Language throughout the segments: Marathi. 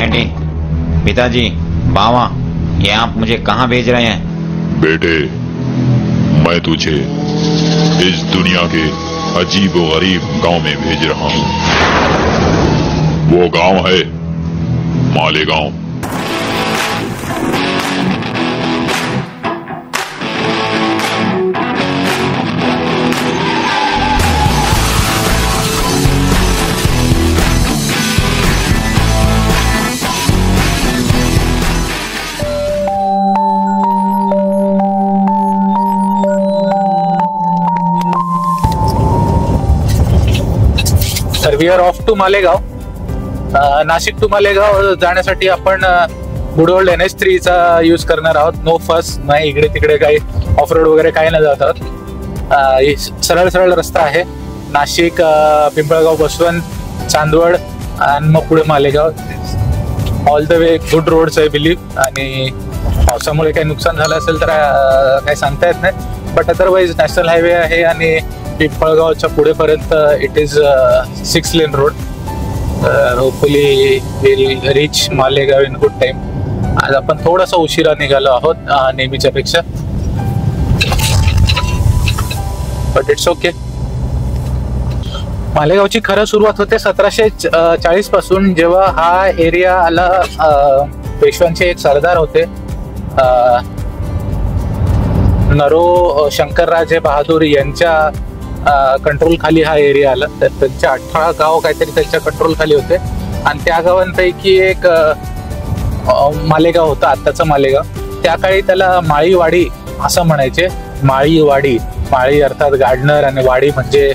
डैडी, पिताजी, बाबा, ये आप मुझे कहाँ भेज रहे हैं? बेटे, मैं तुझे इस दुनिया के अजीब व गरीब गांव में भेज रहा हूँ। वो गांव है मालेगांव। तर we are off to Malegaon. Nashik to Malegaon जाण्यासाठी आपण गुड ओल्ड NH3 चा यूज करणार आहोत. नो फस, नाही इकडे तिकडे काही ऑफ रोड वगैरे काही नाही जात आहोत. सरळ सरळ रस्ता आहे. नाशिक, पिंपळगाव, बसवंत, चांदवड आणि मग पुढे Malegaon. All the way good roads I believe. आणि पावसामुळे काही नुकसान झालं असेल तर काही सांगता येत नाही, बट अदरवाईज नॅशनल हायवे आहे आणि पिंपळगावच्या पुढेपर्यंत it is 6 lane road. Hopefully will reach Malegaon in good time. आज आपण थोडासा उशिरा निघालो आहोत नेहमीच्या पेक्षा, बट इट्स ओके. मालेगावची खरं सुरुवात होते 1740 पासून, जेव्हा हा एरिया आला. पेशव्यांचे एक सरदार होते, नरो शंकरराजे बहादूर यांच्या कंट्रोल खाली हा एरिया आला. तर त्यांच्या 18 गाव काहीतरी त्यांच्या कंट्रोल खाली होते आणि त्या गावांपैकी एक मालेगाव होता, आत्ताचं मालेगाव. त्या काळी त्याला माळीवाडी असं म्हणायचे. माळीवाडी, माळी अर्थात गार्डनर आणि वाडी म्हणजे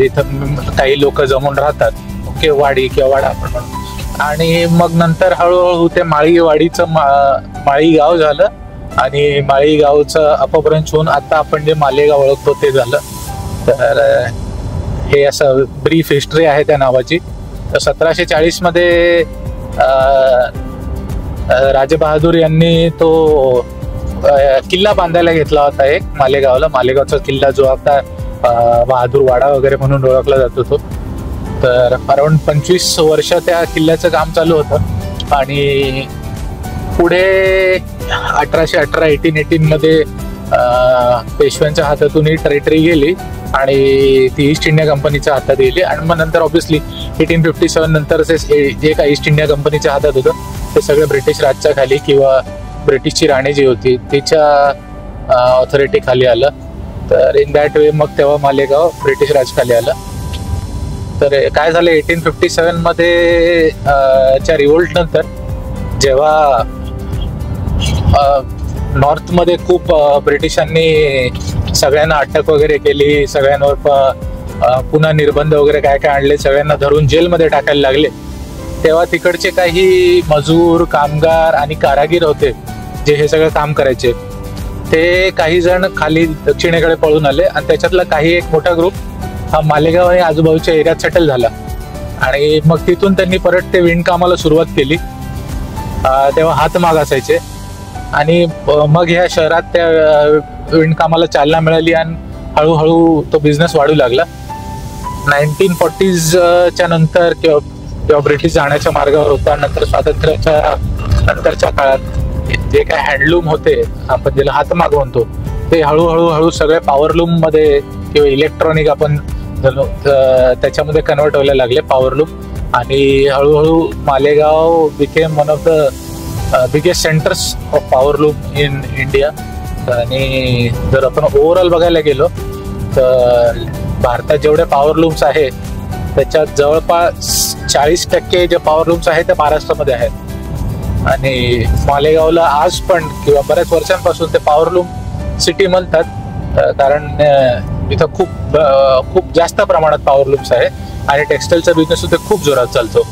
इथं काही लोक जमून राहतात. ओके, वाडी किंवा वाडा आपण म्हणतो. आणि मग नंतर हळूहळू ते माळीवाडीचं माळी गाव झालं आणि माळी गावचं अपभ्रंश होऊन आता आपण जे मालेगाव ओळखतो ते झालं. तर हे असं ब्रीफ हिस्ट्री आहे त्या नावाची. तर 1740 मध्ये राजे बहादूर यांनी तो किल्ला बांधायला घेतला होता एक मालेगावला. मालेगावचा किल्ला जो आता बहादूर वाडा वगैरे म्हणून ओळखला जातो तो. तर अराउंड 25 वर्ष त्या किल्ल्याचं काम चालू होतं आणि पुढे 1818 मध्ये पेशव्यांच्या हातातून ही टेरिटरी गेली आणि ती ईस्ट इंडिया कंपनीच्या हातात गेली. आणि मग नंतर ऑब्व्हियसली 1857 नंतर जे काही ईस्ट इंडिया कंपनीच्या हातात होतं ते सगळं ब्रिटिश राजच्या खाली किंवा ब्रिटिशची राणी जी होती तिच्या ऑथॉरिटी खाली आलं. तर इन दॅट वे मग तेव्हा मालेगाव ब्रिटिश राज खाली आलं. तर काय झालं 1857 मध्ये च्या रिव्होल्ट नंतर, जेव्हा नॉर्थ मध्ये खूप ब्रिटिशांनी सगळ्यांना अटक वगैरे केली, सगळ्यांवर पुन्हा निर्बंध वगैरे काय काय आणले, सगळ्यांना धरून जेलमध्ये टाकायला लागले, तेव्हा तिकडचे काही मजूर, कामगार आणि कारागीर होते जे हे सगळं काम करायचे. ते काही जण खाली दक्षिणेकडे पळून आले आणि त्याच्यातला काही एक मोठा ग्रुप हा मालेगाव आणि आजूबाजूच्या एरियात सेटल झाला. आणि मग तिथून त्यांनी परत ते विणकामाला सुरुवात केली. तेव्हा हातमाग असायचे आणि मग ह्या शहरात त्या विणकामाला चालना मिळाली आणि हळूहळू तो बिझनेस वाढू लागला. 1940s च्या नंतर किंवा ब्रिटिश जाण्याच्या मार्गावर होता. नंतर स्वातंत्र्याच्या नंतरच्या काळात जे काय हँडलूम होते, आपण ज्याला हातमाग म्हणतो, ते हळूहळू सगळे पॉवरलूम मध्ये किंवा इलेक्ट्रॉनिक आपण त्याच्यामध्ये कन्वर्ट व्हायला लागले, पॉवरलूम. आणि हळूहळू Malegaon became one of the biggest centres of powerloom in India. आणि जर आपण ओव्हरऑल बघायला गेलो तर भारतात जेवढे पॉवरलूम्स आहेत त्याच्यात जवळपास 40% जे पॉवरलूम्स आहेत ते महाराष्ट्रामध्ये आहेत. आणि मालेगावला आज पण किंवा बऱ्याच वर्षांपासून ते पॉवरलूम सिटी म्हणतात, कारण इथं खूप जास्त प्रमाणात पॉवरलूम्स आहे आणि टेक्सटाईलचा बिझनेस सुद्धा खूप जोरात चालतो.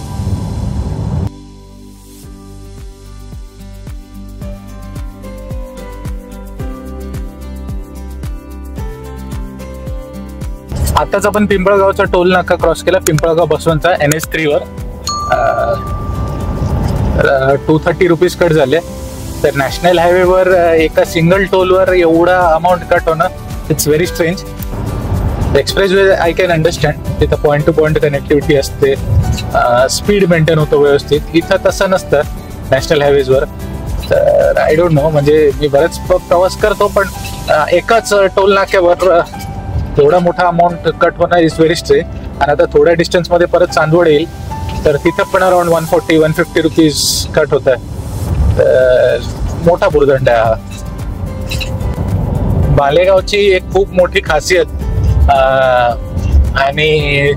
आताच आपण पिंपळगावचा टोल नाका क्रॉस केला, पिंपळगाव बसवंतचा NH3 वर. 230 रुपीज कट झाले. तर नॅशनल हायवेवर एका सिंगल टोलवर एवढा अमाऊंट कट होणं, it's very strange. Express way I can understand, तिथं पॉईंट टू पॉईंट कनेक्टिव्हिटी असते, स्पीड मेंटेन होतं व्यवस्थित. इथं तसं नसतं नॅशनल हायवेजवर. तर आय डोंट नो, म्हणजे मी बरेच प्रवास करतो पण एकाच टोल नाक्यावर एवढा मोठा अमाऊंट कट होणं इज व्हेरी स्ट्रे. आणि आता थोड्या डिस्टन्स मध्ये परत चांदवड येईल तर तिथं पण अराउंड 140-150 रुपीज कट होत आहे. मोठा भुर्दंड आहे हा. मालेगावची एक खूप मोठी खासियत आणि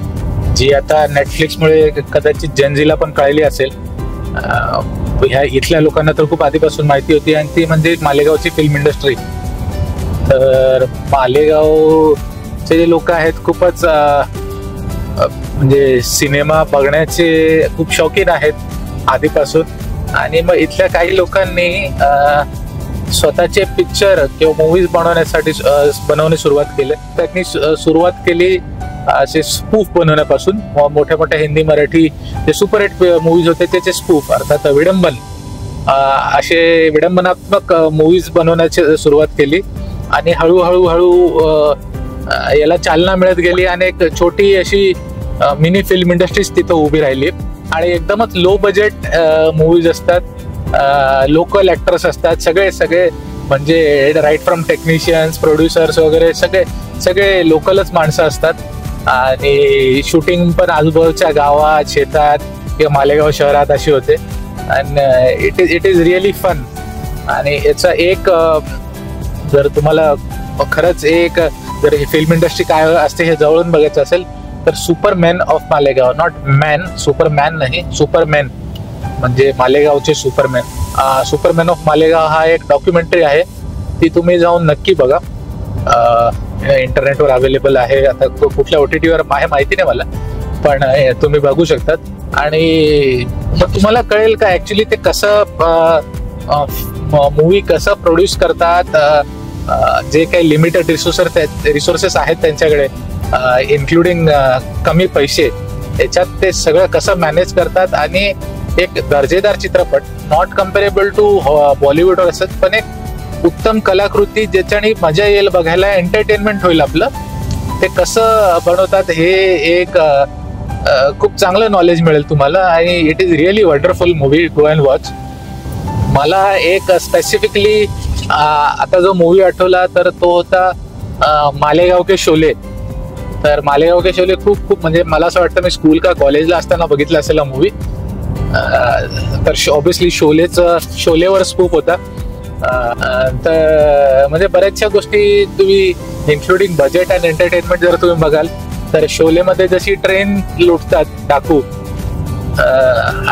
जी आता नेटफ्लिक्समुळे कदाचित जनजीला पण कळली असेल, ह्या इथल्या लोकांना तर खूप आधीपासून माहिती होती, आणि ती म्हणजे मालेगावची फिल्म इंडस्ट्री. तर मालेगावचे जे लोक आहेत खूपच म्हणजे सिनेमा बघण्याचे खूप शौकीन आहेत आधीपासून. आणि मग इथल्या काही लोकांनी स्वतःचे पिक्चर किंवा मूवीज बनवणे सुरुवात केले. त्यांनी सुरुवात केली असे स्पूफ बनवण्यापासून. मोठ्या मोठ्या हिंदी मराठी जे सुपरहिट मूवीज होते त्याचे स्पूफ अर्थात विडंबन असे विडंबनात्मक मूवीज बनवण्याची सुरुवात केली. आणि हळूहळू याला चालना मिळत गेली आणि एक छोटी अशी मिनी फिल्म इंडस्ट्रीज तिथं उभी राहिली. आणि एकदमच लो बजेट मूवीज असतात, लोकल ऍक्टर्स असतात, सगळे म्हणजे राईट फ्रॉम टेक्निशियन्स, प्रोड्युसर्स वगैरे सगळे लोकलच माणसं असतात. आणि शूटिंग पण आजूबाजूच्या गावात, शेतात किंवा मालेगाव शहरात अशी होते. आणि इट इज रिअली फन. आणि याचा एक जर तुम्हाला खरंच एक जर फिल्म इंडस्ट्री काय असते हे जवळून बघायचं असेल तर Superman of Malegaon, not man, Superman नाही, सुपरमॅन म्हणजे मालेगावचे सुपरमॅन. सुपरमॅन ऑफ मालेगाव हा एक डॉक्युमेंटरी आहे, ती तुम्ही जाऊन नक्की बघा. इंटरनेटवर अवेलेबल आहे. आता कुठल्या OTT-वर आहे माहिती नाही मला, पण तुम्ही बघू शकतात. आणि मग तुम्हाला कळेल का ऍक्च्युली ते कसं मूवी कसं प्रोड्यूस करतात. जे काही लिमिटेड रिसोर्सेस आहेत त्यांच्याकडे, इन्क्लुडिंग कमी पैसे, याच्यात ते सगळं कसं मॅनेज करतात. आणि एक दर्जेदार चित्रपट, नॉट कम्पेरेबल टू बॉलिवूड असत, पण एक उत्तम कलाकृती ज्याच्याने मजा येईल बघायला, एंटरटेनमेंट होईल आपलं, ते कसं बनवतात हे एक खूप चांगलं नॉलेज मिळेल तुम्हाला. आणि it is really wonderful movie, go and watch. मला एक स्पेसिफिकली आता जो मूवी आठवला तर तो होता मालेगाव के शोले. तर मालेगाव के शोले खूप म्हणजे मला असं वाटतं मी स्कूल का कॉलेजला असताना बघितला असेल हा मूवी. तर ऑब्विसली शोलेवर स्कूप होता. तर म्हणजे बऱ्याचशा गोष्टी तुम्ही इन्क्लुडिंग बजेट अँड एंटरटेनमेंट जर तुम्ही बघाल तर शोलेमध्ये जशी ट्रेन लुटतात डाकू,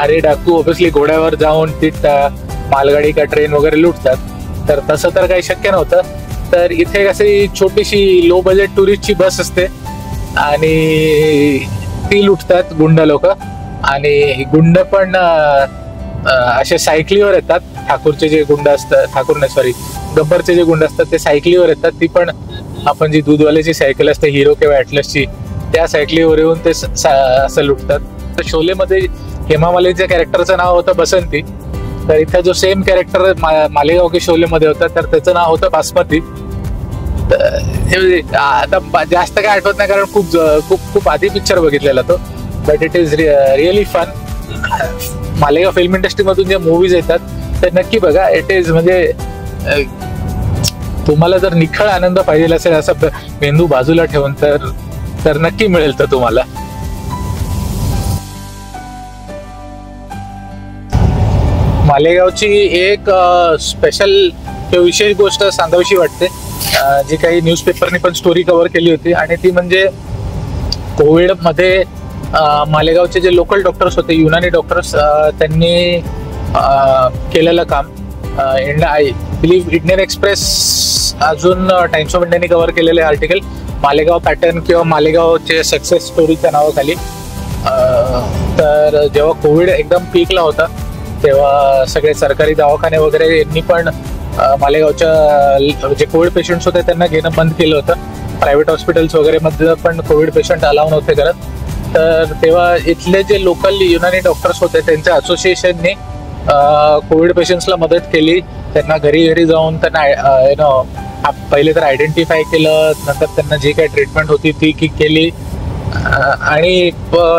अरे डाकू ऑब्विसली घोड्यावर जाऊन ती मालगाडी का ट्रेन वगैरे लुटतात, तर तसं तर काही शक्य नव्हतं. तर इथे अशी छोटीशी लो बजेट टुरिस्टची बस असते आणि ती लुटतात गुंड लोक. आणि गुंड पण असे सायकलीवर येतात. ठाकूरचे जे गुंड असतात, ठाकूर नाही सॉरी, गब्बरचे जे गुंड असतात ते सायकलीवर येतात. ती पण आपण जी दूधवाल्याची सायकल असते हिरो किंवा ॲटलसची, त्या सायकलीवर येऊन ते असं लुटतात. तर शोलेमध्ये हेमा मालिनीच्या कॅरेक्टरचं नाव होतं बसंती. तर इथं जो सेम कॅरेक्टर मालेगाव के शोलेमध्ये होता तर त्याचं नाव होतं बासमती. आता जास्त काय आठवत नाही कारण खूप खूप खूप आधी पिक्चर बघितलेला तो, but it is really fun. Malegaon film इंडस्ट्रीमधून जे मूवीज येतात ते नक्की बघा. इट इज म्हणजे तुम्हाला जर निखळ आनंद पाहिजे असेल असं मेंदू बाजूला ठेवून तर नक्की मिळेल तर तुम्हाला. मालेगावची एक स्पेशल किंवा विशेष गोष्ट सांगावीशी वाटते, जी काही न्यूजपेपरनी पण स्टोरी कव्हर केली होती. आणि ती म्हणजे कोविड मध्ये मालेगावचे जे लोकल डॉक्टर्स होते, युनानी डॉक्टर्स, त्यांनी केलेलं काम. आय बिलीव्ह इंडियन एक्सप्रेस अजून टाइम्स ऑफ इंडियाने कव्हर केलेले आर्टिकल मालेगाव पॅटर्न किंवा मालेगावचे सक्सेस स्टोरीच्या नावाखाली. तर जेव्हा कोविड एकदम पीकला होता तेव्हा सगळे सरकारी दवाखाने वगैरे यांनी पण मालेगावच्या जे कोविड पेशंट्स होते त्यांना घेणं बंद केलं होतं. प्रायव्हेट हॉस्पिटल्स वगैरे मध्ये पण कोविड पेशंट अलाव नव्हते करत. तर तेव्हा इथले जे लोकल युनानी डॉक्टर्स होते त्यांच्या असोसिएशनने कोविड पेशंट्सला मदत केली. त्यांना घरी घरी जाऊन त्यांना पहिले तर आयडेंटिफाय केलं, नंतर त्यांना जी काही ट्रीटमेंट होती ती केली. आणि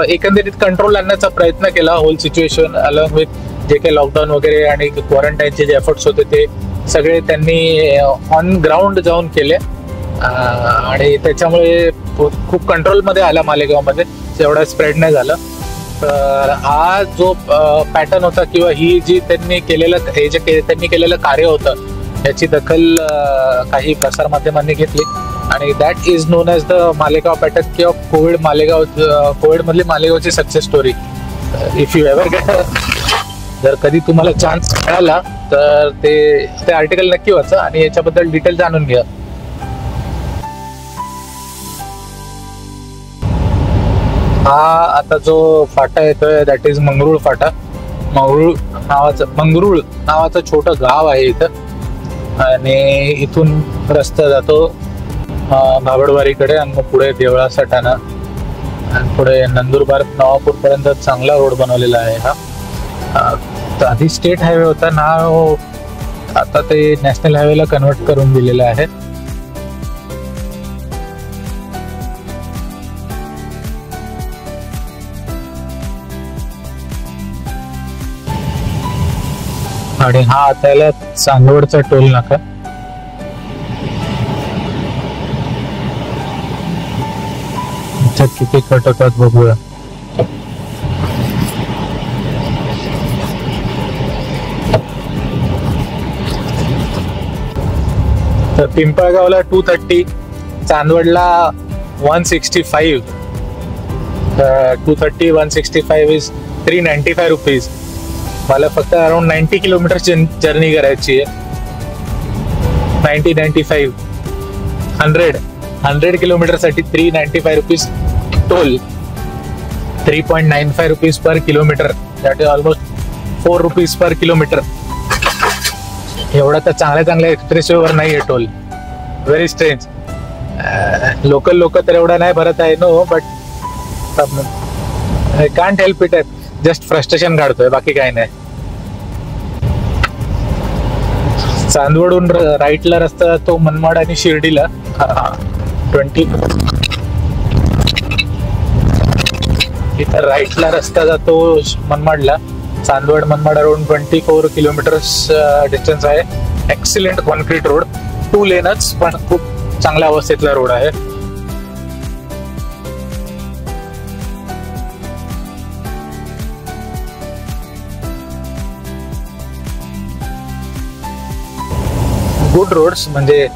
एकंदरीत कंट्रोल आणण्याचा प्रयत्न केला hole situation along with J काही लॉकडाऊन वगैरे आणि क्वारंटाईनचे जे एफर्ट्स होते ते सगळे त्यांनी ऑन ग्राउंड जाऊन केले आणि त्याच्यामुळे खूप कंट्रोलमध्ये आला मालेगावमध्ये, एवढा स्प्रेड नाही झालं. तर हा जो पॅटर्न होता किंवा ही जी त्यांनी केलेलं कार्य होतं याची दखल काही प्रसारमाध्यमांनी घेतली आणि that is known as the Malegaon pattern किंवा कोविड मधली मालेगावची success story. If you ever get, जर कधी तुम्हाला चान्स मिळाला तर ते आर्टिकल नक्की वाचा आणि याच्याबद्दल डिटेल जाणून घ्या. हा आता जो फाटा येतोय दॅट इज मंगरुळ फाटा. मंगरुळ नावाचं छोटं गाव आहे इथं आणि इथून रस्ता जातो भाबडवारीकडे आणि मग पुढे देवळा सटाणा आणि पुढे नंदुरबार नवापूर पर्यंत चांगला रोड बनवलेला आहे हा. आधी स्टेट हायवे होता ना, आता ते नॅशनल हायवेला कन्वर्ट करून दिलेलं आहे. आणि हा आता याला चांदवडचा टोल नाका. किती कट होतात बघूया. तर पिंपळगावला 230, चांदवडला 165. 230 165 इज 395 रुपीज. मला फक्त अराउंड 90 किलोमीटर जर्नी करायची आहे. 90-95 100 किलोमीटर साठी 395 rupees toll. 3.95 rupees per kilometre, that is almost 4 rupees per kilometre. एवढा तर चांगल्या एक्सप्रेस वे वर नाही आहे टोल. Very strange. लोकल लोक तर एवढा नाही भरत आहे no, but I can't help it. Just frustration काढतोय, बाकी काही नाही. चांदवडून राईटला रस्ता जातो मनमाड आणि शिर्डीला 20. इथं राईटला रस्ता जातो मनमाडला. Chandwad Manmad around 24 kilometres distance आहे. एक्सिलेंट कॉन्क्रीट रोड, 2 लेनच, पण खूप चांगल्या अवस्थेतला रोड आहे. गुड रोड्स, म्हणजे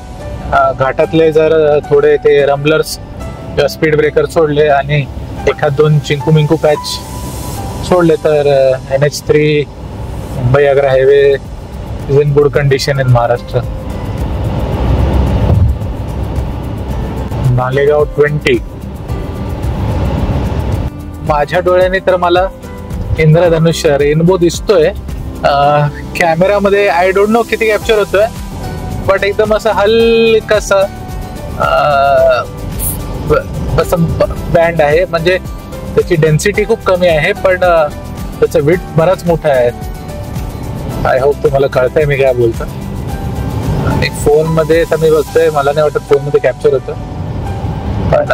घाटातले जर थोडे ते रम्बलर्स किंवा स्पीड ब्रेकर सोडले आणि एखाद 2 चिंकू मिंकू पॅच सोडले तर NH3 Mumbai Agra highway is in good condition in Maharashtra. Malegaon 20. माझ्या डोळ्याने तर मला इंद्रधनुष्य रेनबो दिसतोय कॅमेरामध्ये. आय डोंट नो किती कॅप्चर होतोय, बट एकदम असं हलकसा बँड आहे. म्हणजे त्याची डेन्सिटी खूप कमी आहे, पण त्याचा विड्थ बराच मोठा आहे. आय होप तुम्हाला कळतंय मी काय बोलतो. आणि फोन मध्ये तर मी बघतोय, मला नाही वाटत फोन मध्ये कॅप्चर होतं, पण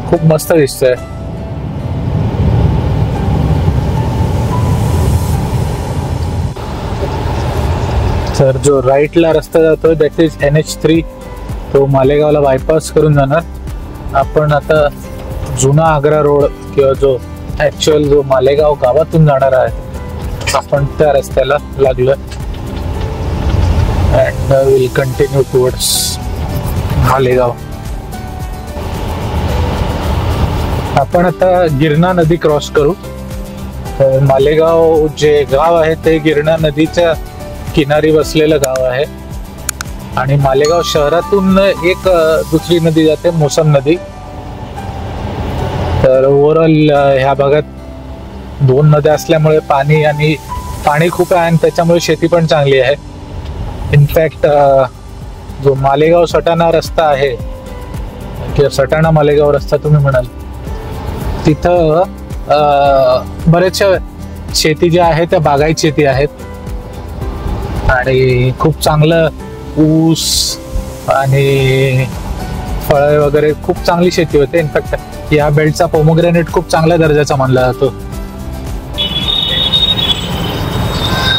खूप मस्त दिसतोय. तर जो राईटला रस्ता जातो दॅट इज NH3, तो मालेगावला बायपास करून जाणार. आपण आता जुना आग्रा रोड किंवा जो ऍक्च्युअल जो मालेगाव गावातून जाणार आहे आपण त्या रस्त्याला लागलो and will continue towards Malegaon. आपण आता गिरणा नदी क्रॉस करू. मालेगाव जे गाव आहे ते गिरणा नदीच्या किनारी बसलेलं गाव आहे आणि मालेगाव शहरातून एक दुसरी नदी जाते, मोसम नदी. तर ओव्हरऑल ह्या भागात 2 नद्या असल्यामुळे पाणी खूप आहे आणि त्याच्यामुळे शेती पण चांगली आहे. इनफॅक्ट जो मालेगाव सटाणा रस्ता आहे किंवा सटाणा मालेगाव रस्ता तुम्ही म्हणाल, तिथं बरेचशा शेती ज्या आहेत त्या बागायत शेती आहेत आणि खूप चांगलं ऊस आणि फळे वगैरे खूप चांगली शेती होते. इनफॅक्ट या बेल्टचा पोमोग्रॅनेट खूप चांगल्या दर्जाचा मानला जातो.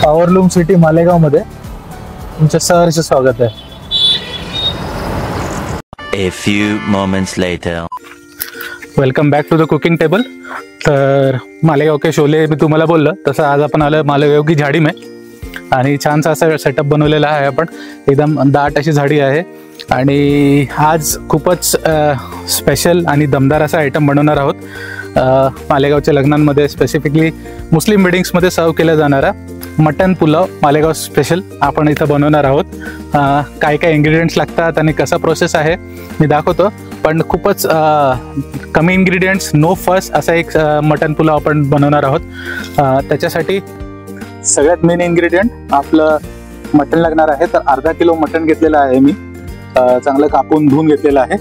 पॉवरलूम सिटी मालेगाव मध्ये तुमचं सहर्ष स्वागत आहे. A few moments later. Welcome back to the cooking table. तर मालेगाव के शोले मी तुम्हाला बोललं तसं आज आपण आलं मालेगाव की झाडी में आणि छानसा असं सेटअप बनवलेला आहे आपण. एकदम दाट अशी झाडी आहे आणि आज खूपच स्पेशल आणि दमदार असा आयटम बनवणार आहोत. मालेगावच्या लग्नांमध्ये स्पेसिफिकली मुस्लिम वेडिंग्समध्ये सर्व केला जाणारा मटन पुलाव मालेगाव स्पेशल आपण इथं बनवणार आहोत. काय काय इन्ग्रेडियंट्स लागतात आणि कसा प्रोसेस आहे मी दाखवतो, पण खूपच कमी इन्ग्रेडियंट्स नो फस असा एक मटन पुलाव आपण बनवणार आहोत. त्याच्यासाठी सगळ्यात मेन इन्ग्रेडियंट आपलं मटन लागणार आहे. तर अर्धा किलो मटन घेतलेलं आहे मी, चांगलं कापून धुवून घेतलेलं आहे.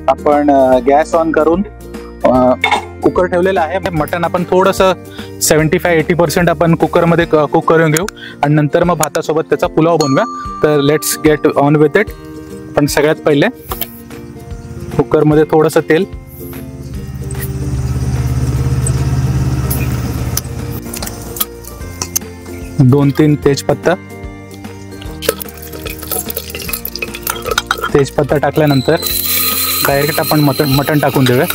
आपण गॅस ऑन करून कुकर ठेवलेला आहे. मटन आपण थोडंसं 75-80% आपण कुकरमध्ये कुक करून घेऊ आणि नंतर मग भातासोबत त्याचा पुलाव बनवूया. तर let's get on with it. पण सगळ्यात पहिले कुकरमध्ये थोडंसं तेल, दोन तीन तेजपत्ता टाकल्यानंतर डायरेक्ट आपण मटण टाकून देऊया.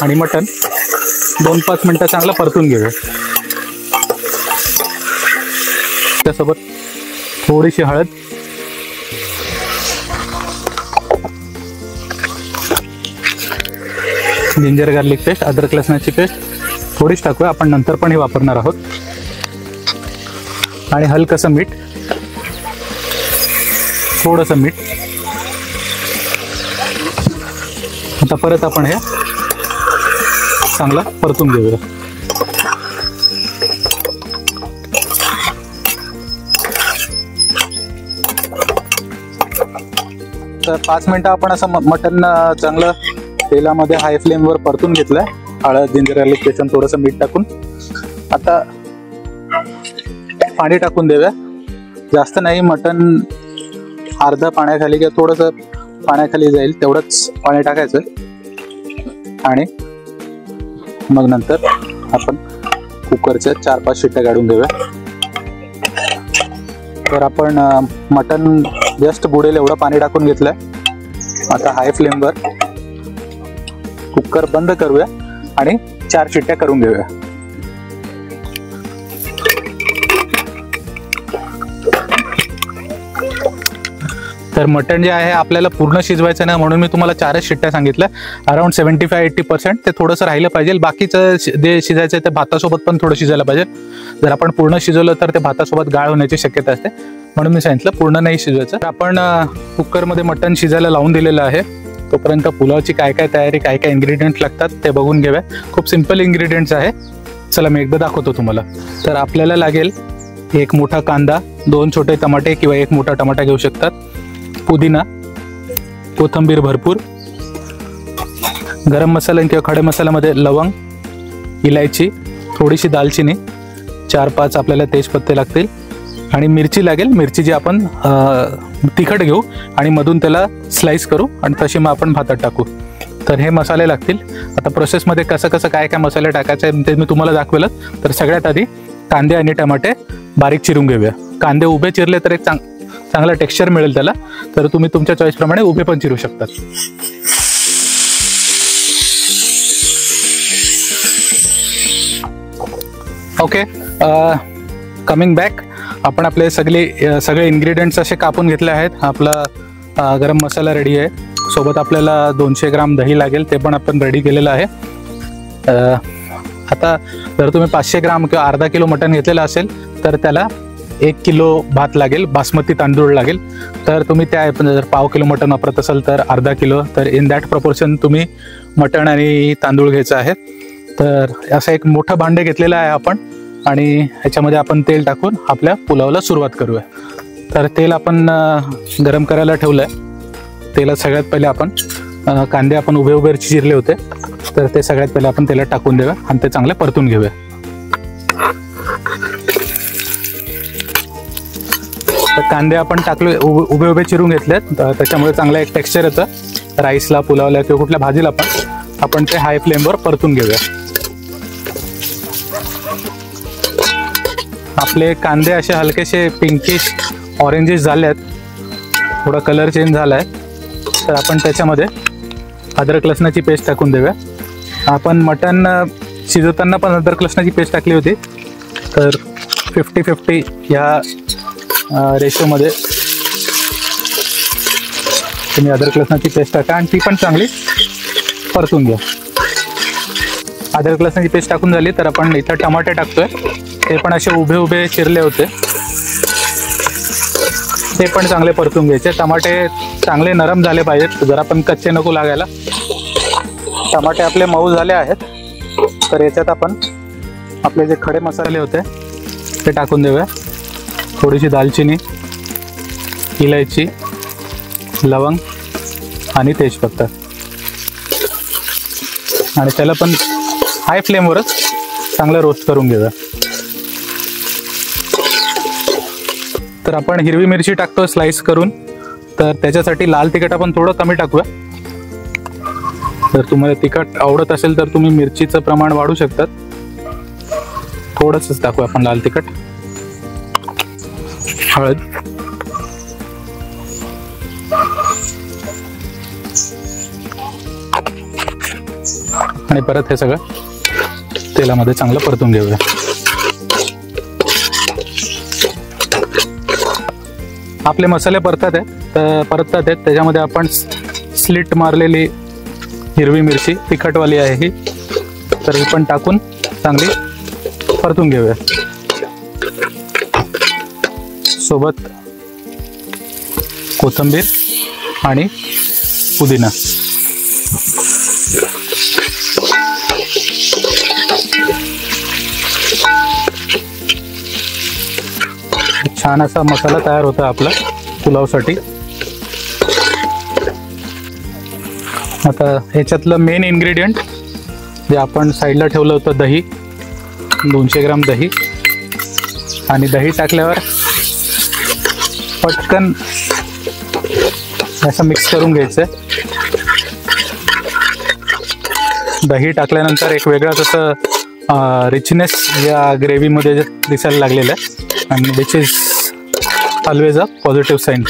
आणि मटण 2-5 मिनिटं चांगलं परतून घेऊया. त्यासोबत थोडीशी हळद, जिंजर गार्लिक पेस्ट, अद्रक लसणाची पेस्ट थोडीच टाकूया, आपण नंतर पण हे वापरणार आहोत. आणि हलकसं मीठ, थोडंसं मीठ. आता परत आपण हे चांगलं परतून घेऊया. तर 5 मिनिटं आपण असं मटण चांगलं तेलामध्ये हाय फ्लेमवर परतून घेतलंय. हळद, जिंजर गार्लिक पेस्ट, थोडंसं मीठ टाकून आता पाणी टाकून देऊया. जास्त नाही, मटण अर्धा पाण्याखाली किंवा थोडंसं पाण्याखाली जाईल तेवढंच पाणी टाकायचं आणि मग नंतर आपण कुकरच्या 4-5 शिट्ट्या काढून देऊया. तर आपण मटण जस्ट बुडेल एवढं पाणी टाकून घेतलंय. आता हाय फ्लेमवर कुकर बंद करूया आणि 4 शिट्ट्या करून घेऊया. तर मटण जे आहे आपल्याला पूर्ण शिजवायचं नाही, म्हणून मी तुम्हाला 4च शिट्ट्या सांगितल्या. अराउंड 75-80% ते थोडंसं राहिलं पाहिजे. बाकीचं जे शिजायचं आहे ते भातासोबत पण थोडं शिजायला पाहिजे. जर आपण पूर्ण शिजवलं तर ते भातासोबत गाळ होण्याची शक्यता असते, म्हणून मी सांगितलं पूर्ण नाही शिजवायचं. आपण कुकरमध्ये मटण शिजायला लावून दिलेलं आहे. तोपर्यंत पुलावची काय काय तयारी, काय काय इन्ग्रेडियंट लागतात ते बघून घेऊया. खूप सिम्पल इन्ग्रेडियंट्स आहे. चला मी एकदा दाखवतो तुम्हाला. तर आपल्याला लागेल 1 मोठा कांदा, 2 छोटे टमाटे किंवा 1 मोठा टमाटा घेऊ शकतात, पुदिना, कोथिंबीर भरपूर, गरम मसाला किंवा खडे मसाल्यामध्ये लवंग, इलायची, थोडीशी दालचिनी, 4-5 आपल्याला तेजपत्ते लागतील आणि मिरची लागेल. मिरची जी आपण तिखट घेऊ आणि मधून त्याला स्लाइस करू आणि तशी मग आपण भातात टाकू. तर हे मसाले लागतील. आता प्रोसेसमध्ये कसं काय काय मसाले टाकायचे ते मी तुम्हाला दाखवेलच. तर सगळ्यात आधी कांदे आणि टमाटे बारीक चिरून घेऊया. कांदे उभे चिरले तर एक चांगला टेक्स्चर मिळेल त्याला. तर तुम्ही तुमच्या चॉईसप्रमाणे उभे पण चिरू शकतात. Okay, coming back. आपण आपले सगळे इन्ग्रेडियंट्स असे कापून घेतले आहेत. आपला गरम मसाला रेडी आहे. सोबत आपल्याला 200 ग्राम दही लागेल, ते पण आपण रेडी केलेलं आहे. आता जर तुम्ही 500 ग्राम किंवा अर्धा किलो मटण घेतलेलं असेल तर त्याला 1 किलो भात लागेल, बासमती तांदूळ लागेल. तर तुम्ही त्या जर पाव किलो मटण वापरत असाल तर अर्धा किलो, तर इन दॅट प्रपोर्शन तुम्ही मटण आणि तांदूळ घ्यायचं आहे. तर असं एक मोठं भांडे घेतलेलं आहे आपण आणि ह्याच्यामध्ये आपण तेल टाकून आपल्या पुलावला सुरुवात करूया. तर तेल आपण गरम करायला ठेवलं आहे. तेलात सगळ्यात पहिले आपण कांदे आपण उभे उभे चिरले होते, तर ते सगळ्यात पहिले आपण तेलात टाकून देऊया आणि ते चांगले परतून घेऊया. तर कांदे आपण टाकले उभे उभे चिरून घेतलेत, त्याच्यामुळे चांगलं एक टेक्स्चर येतं राईसला, पुलावला किंवा कुठल्या भाजीला पण. आपण ते हाय फ्लेमवर परतून घेऊया. आपले कांदे असे हलकेसे पिंकिश ऑरेंजिश झाले आहेत, थोडा कलर चेंज झाला आहे. तर आपण त्याच्यामध्ये अद्रक लसणाची पेस्ट टाकून देऊया. आपण मटण शिजवताना पण अद्रक लसणाची पेस्ट टाकली होती, तर 50-50 ह्या रेशोमध्ये तुम्ही अद्रक लसणाची पेस्ट टाका आणि ती पण चांगली परतून घ्या. अद्रक लसणाची पेस्ट टाकून झाली तर आपण इथं टमाटे टाकतोय. ते पण असे उभे उभे चिरले होते, ते पण चांगले परतून घ्यायचे. टमाटे चांगले नरम झाले पाहिजेत, जरा पण कच्चे नको लागायला. टमाटे आपले मऊ झाले आहेत, तर याच्यात आपण आपले जे खडे मसाले होते ते टाकून देऊया. थोडीशी दालचिनी, इलायची, लवंग आणि तेजपत्ता, आणि त्याला पण हाय फ्लेमवरच चांगलं रोस्ट करून घेऊया. तर आपण हिरवी मिरची टाकतो स्लाइस करून, तर त्याच्यासाठी लाल तिखट आपण थोडं कमी टाकूया. जर तुम्हाला तिखट आवडत असेल तर तुम्ही मिरचीचं प्रमाण वाढवू शकतात. थोडंसंच टाकूया आपण लाल तिखट. हळद, आणि परत हे सगळं तेलामध्ये चांगलं परतून घेऊया. आपले मसाले परततात आहेत, त्याच्यामध्ये आपण स्लिट मारलेली हिरवी मिरची तिखटवाली आहे ही, तर ही पण टाकून चांगली परतून घेऊया. सोबत कोथिंबीर आणि पुदिना. छान असा मसाला तयार होता आपला पुलावसाठी. आता ह्याच्यातलं मेन इन्ग्रेडियंट जे आपण साईडला ठेवलं होतं, दही, 200 ग्राम दही. आणि दही टाकल्यावर पटकन असं मिक्स करून घ्यायचं. दही टाकल्यानंतर एक वेगळाच असं रिचनेस या ग्रेव्हीमध्ये दिसायला लागलेलं आहे, and which is always a positive sign.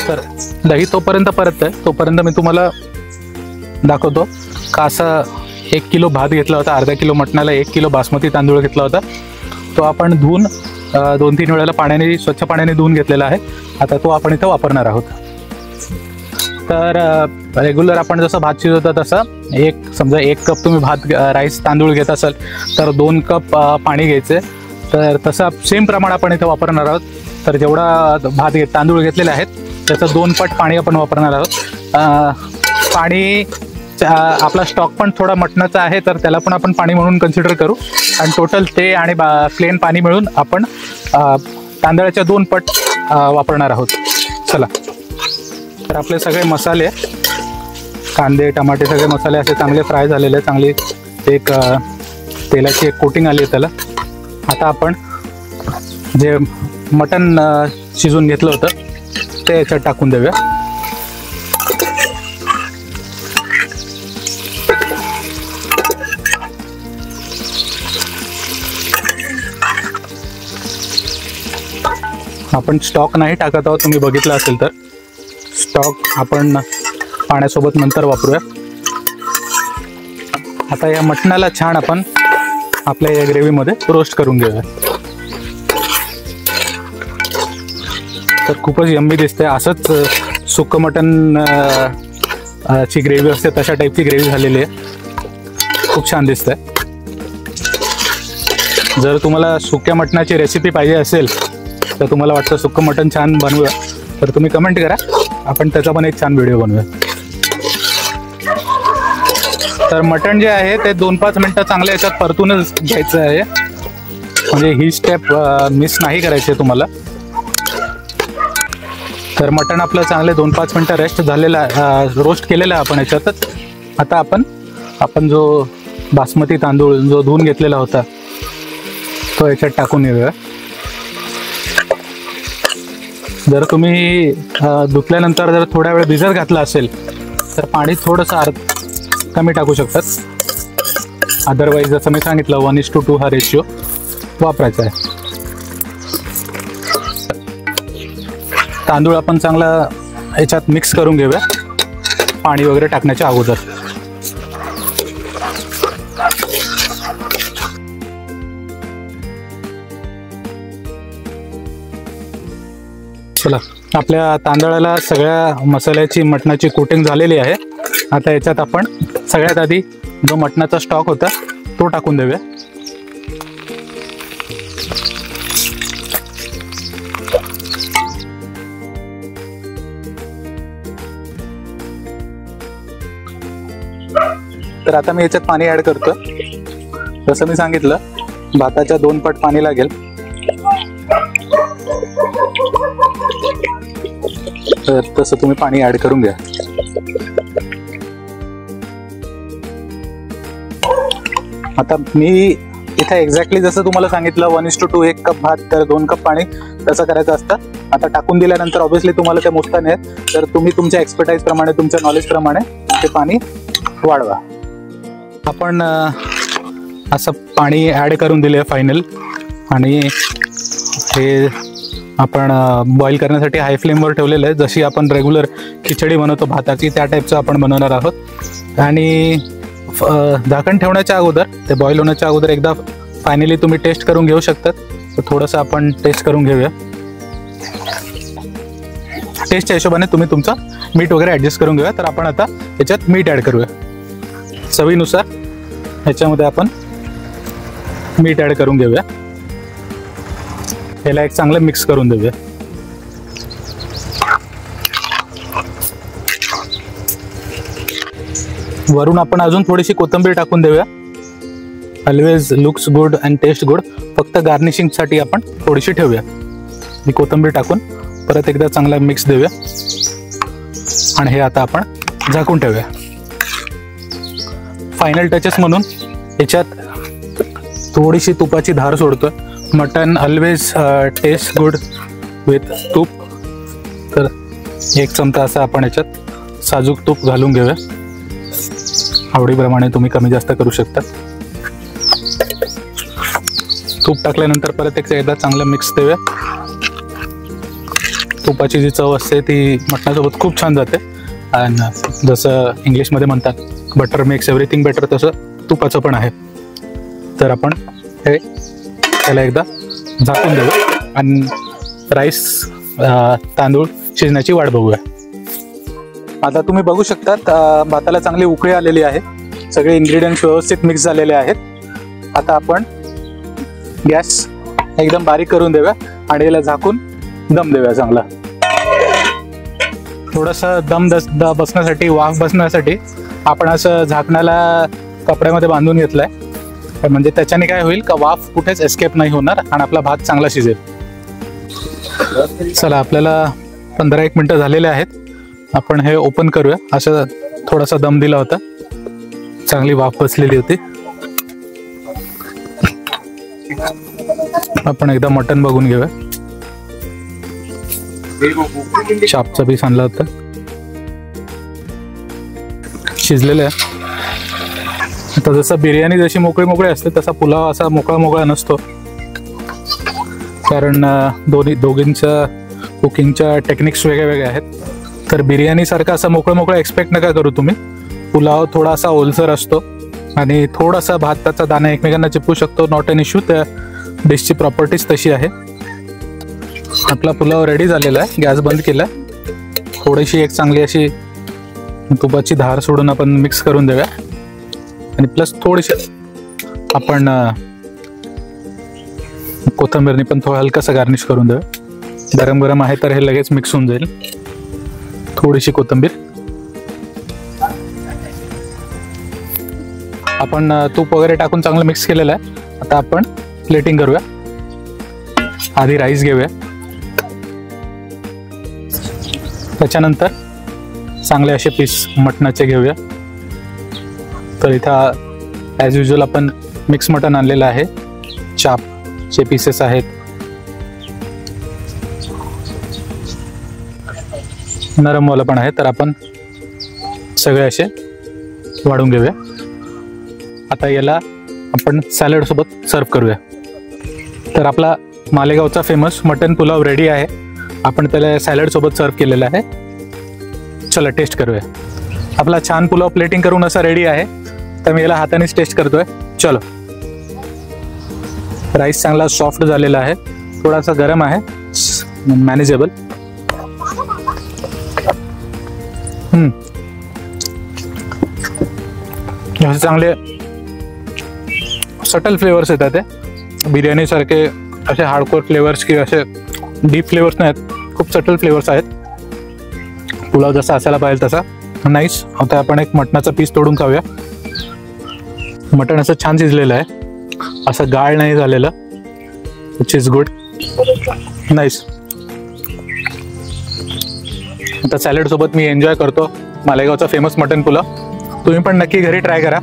तर दही तोपर्यंत परततंय, तोपर्यंत मी तुम्हाला दाखवतो का असा 1 किलो भात घेतला होता, अर्धा किलो मटणाला 1 किलो बासमती तांदूळ घेतला होता. तो आपण धुवून 2-3 वेळेला पाण्याने, स्वच्छ पाण्याने धुवून घेतलेला आहे. आता तो आपण इथं वापरणार आहोत. तर रेग्युलर आपण जसं भात शिजवतो तसं समजा 1 कप तुम्ही भात राईस तांदूळ घेत असाल तर 2 कप पाणी घ्यायचे. तर तसं सेम प्रमाण आपण इथं वापरणार आहोत. तर जेवढा तांदूळ घेतलेले आहेत त्याचं 2 पट पाणी आपण वापरणार आहोत. पाणी आपला स्टॉक पण थोडा मटणाचा आहे, तर त्याला पण आपण पाणी म्हणून कन्सिडर करू. आणि टोटल ते आणि प्लेन पाणी मिळून आपण तांदळाच्या 2 पट वापरणार आहोत. चला, तर आपले सगळे मसाले, कांदे, टमाटे, सगळे मसाले असे चांगले फ्राय झालेले, चांगली एक तेलाची एक कोटिंग आली आहे त्याला. आता आपण जे मटण शिजून घेतलं होतं ते याच्यात टाकून देऊया. आपण स्टॉक नाही टाकत आहोत, तुम्ही बघितलं असेल तर. स्टॉक आपण पाण्यासोबत नंतर वापरूया. आता या मटणाला छान आपण आपल्या या ग्रेव्हीमध्ये रोस्ट करून घेऊया. तर खूपच यम्मी दिसते. असंच सुक्कं मटण ची ग्रेव्ही असते तशा टाईपची ग्रेव्ही झालेली आहे. खूप छान दिसते. जर तुम्हाला सुक्या मटणाची रेसिपी पाहिजे असेल, तर तुम्हाला वाटतं सुक्कं मटण छान बनवूया, तर तुम्ही कमेंट करा, आपण त्याचा पण एक छान व्हिडिओ बनवूया. तर मटण जे आहे ते 2-5 मिनटं चांगल्या याच्यात परतूनच घ्यायचं आहे, म्हणजे ही स्टेप मिस नाही करायची आहे तुम्हाला. तर मटण आपलं चांगले 2-5 मिनटं रेस्ट झालेलं रोस्ट केलेलं आहे आपण याच्यातच. आता आपण जो बासमती तांदूळ जो धुवून घेतलेला होता तो याच्यात टाकून घेऊया. जर तुम्ही धुतल्यानंतर जर थोड्या वेळ भिजत घातला असेल तर पाणी थोडंसं कमी टाकू शकतात. अदरवाईज जसं मी सांगितलं 1:2 हा रेशिओ वापरायचा आहे. तांदूळ आपण चांगला याच्यात मिक्स करून घेऊया पाणी वगैरे टाकण्याच्या अगोदर. चला, आपल्या तांदळाला सगळ्या मसाल्याची मटणाची कोटिंग झालेली आहे. आता याच्यात आपण सगळ्यात आधी जो मटणाचा स्टॉक होता तो टाकून देऊया. तर आता मी याच्यात पाणी ऍड करतो. जसं मी सांगितलं भाताच्या 2 पट पाणी लागेल. तर तसं तुम्ही पाणी ऍड करून घ्या. आता मी इथे एक्झॅक्टली जसं तुम्हाला सांगितलं 1:2 1 कप भात तर 2 कप पाणी तसं करायचं असतं. आता टाकून दिल्यानंतर ऑब्व्हियसली तुम्हाला ते मोजता नाही येत, तर तुम्ही तुमच्या एक्सपर्टाईज प्रमाणे तुमच्या नॉलेज प्रमाणे ते पाणी वाढवा. आपण असं पाणी ऍड करून दिले फायनल आणि हे आपण बॉईल करण्यासाठी हाय फ्लेमवर ठेवलेलं आहे. जशी आपण रेग्युलर खिचडी बनवतो भाताची त्या टाईपचं आपण बनवणार आहोत. आणि झाकण ठेवण्याच्या अगोदर ते बॉईल होण्याच्या अगोदर एकदा फायनली तुम्ही टेस्ट करून घेऊ शकतात. तर थोडंसं आपण टेस्ट करून घेऊया. टेस्टच्या हिशोबाने तुम्ही तुमचं मीठ वगैरे ॲडजस्ट करून घेऊया. तर आपण आता याच्यात मीठ ॲड करूया चवीनुसार. ह्याच्यामध्ये आपण मीठ ॲड करून घेऊया. याला एक चांगलं मिक्स करून देऊया. वरून आपण अजून थोडीशी कोथिंबीर टाकून देऊया. Always looks good and taste good. फक्त गार्निशिंगसाठी आपण थोडीशी ठेवूया. ही कोथिंबीर टाकून परत एकदा चांगला मिक्स देऊया आणि हे आता आपण झाकून ठेवूया. फायनल टचेस म्हणून याच्यात थोडीशी तुपाची धार सोडतोय. Mutton always taste good with तूप. तर 1 चमचा असं आपण याच्यात साजूक तूप घालून घेऊया. आवडीप्रमाणे तुम्ही कमी जास्त करू शकता. तूप टाकल्यानंतर परत एकदा चांगलं मिक्स देऊया. तुपाची जी चव असते ती मटणासोबत खूप छान जाते. आणि जसं इंग्लिशमध्ये म्हणतात बटर मेक्स एव्हरीथिंग बेटर, तसं तुपाचं पण आहे. तर आपण हे त्याला एकदा झाकून देऊया आणि राईस तांदूळ शिजण्याची वाट बघूया. आता तुम्ही बघू शकतात भाताला चांगली उकळी आलेली आहे. सगळे इन्ग्रेडियंट्स व्यवस्थित मिक्स झालेले आहेत. आता आपण गॅस एकदम बारीक करून देऊया आणि याला झाकून दम देऊया चांगला. थोडंसं दम बसण्यासाठी, वाफ बसण्यासाठी आपण असं झाकणाला कपड्यामध्ये बांधून घेतलंय. म्हणजे त्याच्याने काय होईल का वाफ कुठेच एस्केप नाही होणार आणि आपला भात चांगला शिजेल. चला, आपल्याला 15-1 मिनटं झालेले आहेत. आपण हे ओपन करूया. असं थोडासा दम दिला होता, चांगली वाफ बसलेली होती. आपण एकदा मटण बघून घेऊया. शापचा पीस आणला होता, शिजलेलं आहे. आता जसं बिर्याणी जशी मोकळी मोकळी असते तसा पुलाव असा मोकळा मोकळा नसतो. कारण दोघींच्या कुकिंगच्या टेक्निक्स वेगळ्या वेगळ्या आहेत. तर बिर्याणीसारखा असा मोकळं मोकळं एक्सपेक्ट नका करू तुम्ही. पुलाव थोडासा ओलसर असतो आणि थोडासा भाताचा दाणा एकमेकांना चिपकू शकतो. Not an issue. त्या डिशची प्रॉपर्टीज तशी आहे. आपला पुलाव रेडी झालेला आहे. गॅस बंद केला. थोडीशी एक चांगली अशी तुपाची धार सोडून आपण मिक्स करून देऊया आणि प्लस थोडीशी आपण कोथिंबीरनी पण थोडं हलकासा गार्निश करून देऊया. गरम गरम आहे तर हे लगेच मिक्स होऊन जाईल. थोडीशी कोथिंबीर. आपण तूप वगैरे टाकून चांगलं मिक्स केलेलं आहे. आता आपण प्लेटिंग करूया. आधी राईस घेऊया. त्याच्यानंतर चांगले असे पीस मटणाचे घेऊया. तर इथं ॲज युजल आपण मिक्स मटण आणलेलं आहे. चापचे पीसेस आहेत. नरमवाला पण आहे. तर आपण सगळे असे वाढून घेऊया. आता याला आपण सॅलड सोबत सर्व करूया. तर आपला मालेगावचा फेमस मटन पुलाव रेडी आहे. आपण त्याला सॅलड सोबत सर्व केलेला आहे. चला टेस्ट करूया. आपला छान पुलाव प्लेटिंग करून असा रेडी आहे. तर मी याला हातानेच टेस्ट करतोय. चलो. राईस चांगला सॉफ्ट झालेला आहे. थोडासा गरम आहे. मॅनेजेबल. असे चांगले सटल फ्लेवर्स येतात. ते बिर्याणी सारखे असे हार्डकोर फ्लेवर्स किंवा असे डीप फ्लेवर्स नाहीत. खूप सटल फ्लेवर्स आहेत. पुलाव जसा असायला पाहिजे तसा. नाईस. आता आपण एक मटणाचा पीस तोडून खाऊया. मटण असं छान शिजलेलं आहे. असं गाळ नाही झालेलं. Which is good. नाईस. आता सॅलड सोबत मी एन्जॉय करतो मालेगावचा फेमस मटन पुलाव. तुम्ही पण नक्की घरी ट्राय करा.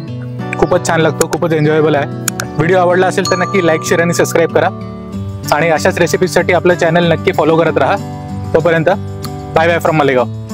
खूपच छान लागतो. खूपच एन्जॉयबल आहे. व्हिडिओ आवडला असेल तर नक्की लाईक, शेअर आणि सबस्क्राईब करा. आणि अशाच रेसिपीजसाठी आपलं चॅनल नक्की फॉलो करत राहा. तोपर्यंत बाय बाय फ्रॉम मालेगाव.